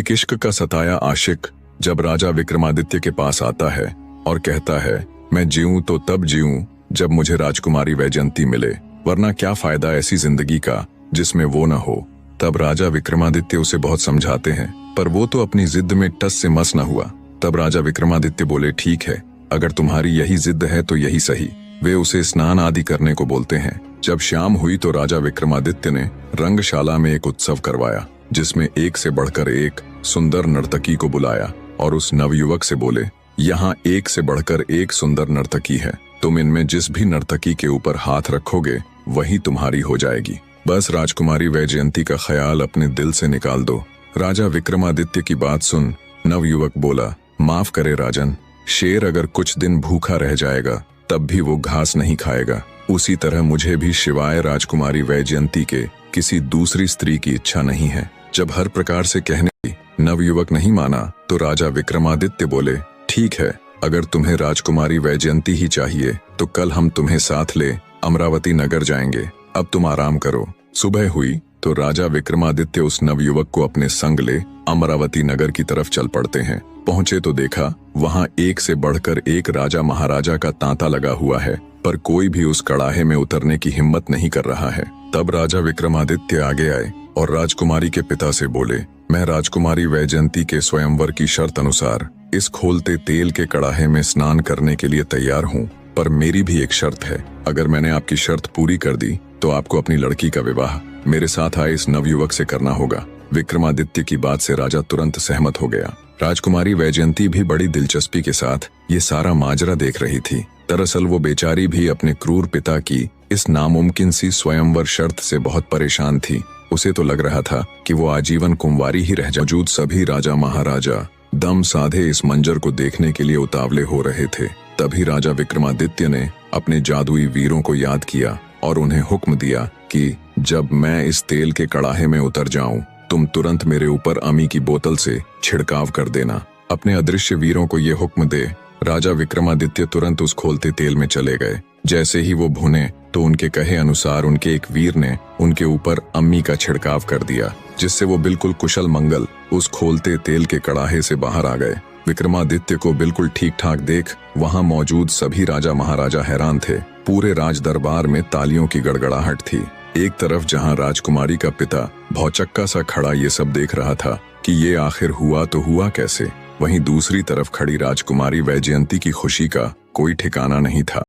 एक इश्क का सताया आशिक जब राजा विक्रमादित्य के पास आता है और कहता है, मैं जीऊं तो तब जीऊं जब मुझे राजकुमारी वैजयंती मिले, वरना क्या फायदा ऐसी जिंदगी का जिसमें वो न हो। तब राजा विक्रमादित्य उसे बहुत समझाते हैं, पर वो तो अपनी जिद में टस से मस न हुआ। तब राजा विक्रमादित्य बोले, ठीक है, अगर तुम्हारी यही जिद है तो यही सही। वे उसे स्नान आदि करने को बोलते हैं। जब शाम हुई तो राजा विक्रमादित्य ने रंगशाला में एक उत्सव करवाया, जिसमें एक से बढ़कर एक सुंदर नर्तकी को बुलाया और उस नवयुवक से बोले, यहाँ एक से बढ़कर एक सुंदर नर्तकी है, तुम इनमें जिस भी नर्तकी के ऊपर हाथ रखोगे वही तुम्हारी हो जाएगी। बस राजकुमारी वैजयंती का ख्याल अपने दिल से निकाल दो। राजा विक्रमादित्य की बात सुन नवयुवक बोला, माफ करे राजन, शेर अगर कुछ दिन भूखा रह जाएगा तब भी वो घास नहीं खाएगा। उसी तरह मुझे भी शिवाय राजकुमारी वैजयंती के किसी दूसरी स्त्री की इच्छा नहीं है। जब हर प्रकार से कहने की नवयुवक नहीं माना तो राजा विक्रमादित्य बोले, ठीक है, अगर तुम्हें राजकुमारी वैजयंती ही चाहिए तो कल हम तुम्हें साथ ले अमरावती नगर जाएंगे। अब तुम आराम करो। सुबह हुई तो राजा विक्रमादित्य उस नवयुवक को अपने संग ले अमरावती नगर की तरफ चल पड़ते हैं। पहुंचे तो देखा वहां एक से बढ़कर एक राजा महाराजा का तांता लगा हुआ है, पर कोई भी उस कड़ाहे में उतरने की हिम्मत नहीं कर रहा है। तब राजा विक्रमादित्य आगे आए और राजकुमारी के पिता से बोले, मैं राजकुमारी वैजयंती के स्वयंवर की शर्त अनुसार इस खोलते तेल के कड़ाहे में स्नान करने के लिए तैयार हूँ, पर मेरी भी एक शर्त है। अगर मैंने आपकी शर्त पूरी कर दी तो आपको अपनी लड़की का विवाह मेरे साथ आए इस नवयुवक से करना होगा। विक्रमादित्य की बात से राजा तुरंत सहमत हो गया। राजकुमारी वैजयंती भी बड़ी दिलचस्पी के साथ ये सारा माजरा देख रही थी। दरअसल वो बेचारी भी अपने क्रूर पिता की इस नामुमकिन सी स्वयंवर शर्त से बहुत परेशान थी। उसे तो लग रहा था कि वो आजीवन कुंवारी ही रह जाए। मौजूद सभी राजा महाराजा दम साधे इस मंजर को देखने के लिए उतावले हो रहे थे। तभी राजा विक्रमादित्य ने अपने जादुई वीरों को याद किया और उन्हें हुक्म दिया कि जब मैं इस तेल के कड़ाहे में उतर जाऊं, तुम तुरंत मेरे ऊपर अमी की बोतल से छिड़काव कर देना। अपने अदृश्य वीरों को ये हुक्म दे राजा विक्रमादित्य तुरंत उस खोलते तेल में चले गए। जैसे ही वो भुने तो उनके कहे अनुसार उनके एक वीर ने उनके ऊपर अम्मी का छिड़काव कर दिया, जिससे वो बिल्कुल कुशल मंगल उस खोलते तेल के कड़ाहे से बाहर आ गए। विक्रमादित्य को बिल्कुल ठीक ठाक देख वहां मौजूद सभी राजा महाराजा हैरान थे। पूरे राज दरबार में तालियों की गड़गड़ाहट थी। एक तरफ जहां राजकुमारी का पिता भौचक्का सा खड़ा ये सब देख रहा था कि ये आखिर हुआ तो हुआ कैसे, वहीं दूसरी तरफ खड़ी राजकुमारी वैजयंती की खुशी का कोई ठिकाना नहीं था।